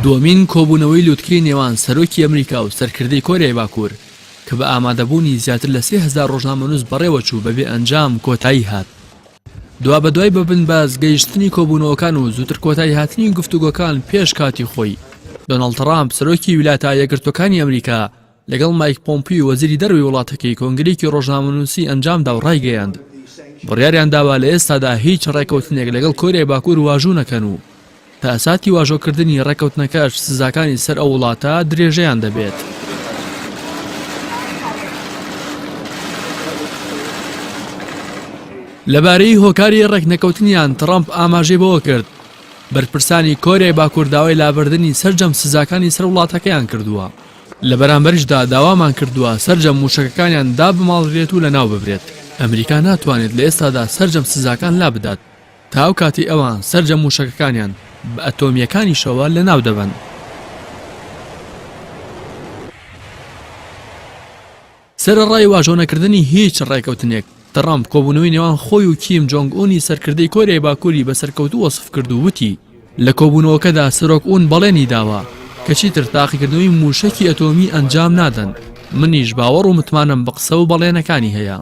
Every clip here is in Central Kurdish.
دووەمین کۆبوونەوەی لووتکەی نێوان سەرۆکی ئەمریکا و سەرکردەی کۆریای باکوور کە بە ئامادەبوونی زیاتر لە 3000 ڕۆژنامەنووس بەڕێوەچوو بەبێ ئەنجام کۆتایی هات. دوا بەدوای بەبن باز گەیشتنی کۆبوونەوەکان و زووتر کۆتایی هاتنی گفتوگۆکان پێش کاتی خۆی، دۆناڵد ترامپ سەرۆکی ویلایەتە یەکگرتووەکانی ئەمریکا لەگەڵ مایک پۆمپیۆ وەزیری دەرەوەی وڵاتەکەی کۆنگرێکی ڕۆژنامەنووسی ئەنجامدا و ڕایگەیاند. بڕیاریان داوا لە ئێستادا هیچ ڕێکەوتنێک لەگەڵ کۆریای باکوور واژوو نەکەن و تا ئەساتی واژۆکردنی ڕێکەوتنەکەش سزاکانی سەر ئەو وڵاتە درێژەیان دەبێت. لەبارەی هۆکاری ڕێکنەکەوتنیان ترامپ ئاماژەی بەوە کرد بەرپرسانی کۆریای باکوور داوای لابردنی سەرجەم سزاکانی سەر وڵاتەکەیان کردووە. لە بەرامبەریشدا داوامان کردووە سەرجەم موشەکەکانیان دابماڵرێت و لەناو ببرێت. ئەمریکا ناتوانێت لە ئێستادا سەرجەم سزاکان لا بدات تا ئەو کاتی ئەوان سەرجەم موشەکەکانیان بە ئەتۆمیەکانیشەوە لەناو دەبن. سەرەڕای واژۆنەکردنی هیچ ڕێکەوتنێک ترامپ کۆبوونەوەی نێوان خۆی و کیم جۆنگ ئونی سەرکردەی کۆریای باکووری بە سەرکەوتوو وەسف کرد و وتی لە کۆبوونەوەکەدا سەرۆک ئون بەڵێنی داوە کە چیتر تاقیکردنەوەی موشەکی ئەتۆمی ئەنجام نادەن. منیش باوەڕ و متمانم بە قسە و بەڵێنەکانی هەیە.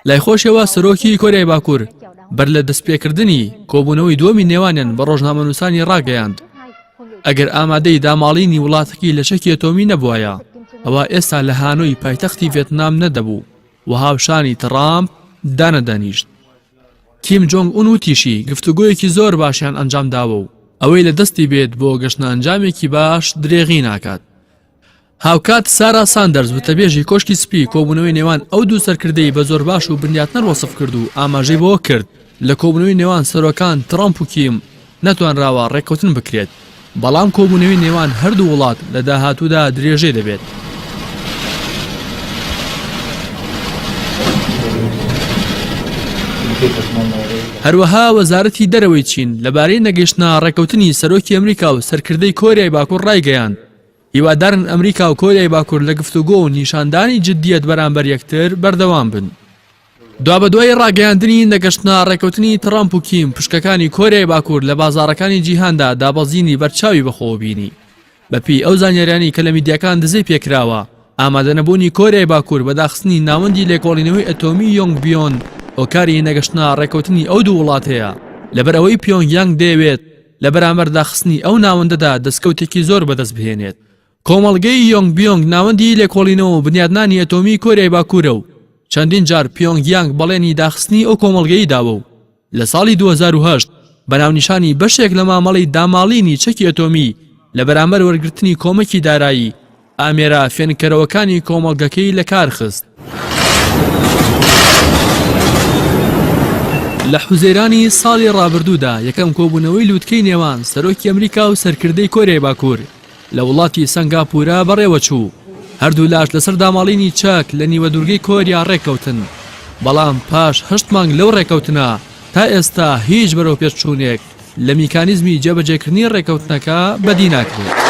لای خۆشەوە سەرۆکی کۆریای باکوور بەر لە دەستپێکردنی کۆبوونەوەی دووەمی نێوانیان بە ڕۆژنامەنووسانی ڕاگەیاند ئەگەر ئامادەی داماڵینی وڵاتەکەی لە شەکی ئەتۆمی نەبووایە ئەوە ئێستا لە هانۆی پایتەختی ڤێتنام نەدەبوو و هاوشانی ترامپ دانەدانیشت. کیم جۆنگ ئون وتیشی گفتوگۆیەکی زۆر باشیان ئەنجام داوە و ئەوەی لە دەستی بێت بۆ گەشتە ئەنجامێکی باش درێغی ناکات. هاوکات سارا ساندەرز وتەبێژی کۆشکی سپی کۆبوونەوەی نێوان ئەو دوو سەرکردەی بە زۆر باش و بنیاتنەر وەسف کرد و ئاماژەی بەوە کرد لە کۆبوونەوەی نێوان سەرۆکان ترامپ و کیم نەتوانراوە ڕێککەوتن بکرێت، بەڵام کۆبوونەوەی نێوان هەردوو وڵات لە داهاتوودا درێژێ دەبێت. هەروەها وەزارەتی دەرەوەی چین لەبارەی نەگەیشتنە ڕێکەوتنی سەرۆکی ئەمریکا و سەرکردەی کۆریای باکوور ڕایگەیاند هیوادارن ئەمریکا و کۆریای باکوور لە گفتوگۆ و نیشاندانی جددیەت بەرامبەر یەکتر بەردەوام بن. دوا بەدوای ڕاگەیاندنی نەگەشتنە ڕێکەوتنی ترامپ و کیم پشکەکانی کۆریای باکوور لە بازاڕەکانی جیهاندا دابەزینی بەرچاوی بەخۆبینی. بەپی ئەو زانیاریانی کە لە میدیاکان دزەی پێکراوە ئامادەنەبوونی کۆریای باکوور بەداخستنی ناوەندی لێکۆڵینەوەی ئەتۆمی یۆنگبیۆن هۆکاری نەگەشتنە ڕێکەوتنی ئەو دوو وڵات هەیە لەبەر ئەوەی پیۆنگیانگ دەیەوێت لە بەرامبەر داخستنی ئەو ناوەندەدا دەستکەوتێکی زۆر بەدەست بهێنێت. کۆمەڵگەی یۆنگبیۆنگ ناوەندی لێکۆڵینەوە و بنیادنانی ئەتۆمی کۆریای باکوورە و چەندین جار پیۆنگیانگ بەڵێنی داخستنی ئەو کۆمەڵگەی داوە و لە ساڵی 2008 بەناونیشانی بەشێک لە مامەڵی داماڵینی چەکی ئەتۆمی لە بەرامبەر وەرگرتنی کۆمەکی دارایی ئامێرە فێنکەرەوەکانی کۆمەڵگەکەی لە کار خست. لە حوزەیرانی ساڵی ڕابردوودا یەکەم کۆبوونەوەی لووتکەی نێوان سەرۆکی ئەمریکا و سەرکردەی کۆریای باکوور لە وڵاتی سەنگاپورە بەڕێوەچوو. هەردوو لاش لەسەر داماڵینی چاک لە نیوە دوورگەی کۆریا ڕێکەوتن، بەڵام پاش 8 مانگ لەو ڕێکەوتنە تا ئێستا هیچ بەرەو پێشچوونێک لە میکانیزمی جێبەجێکردنی ڕێکەوتنەکە بەدی ناکرێت.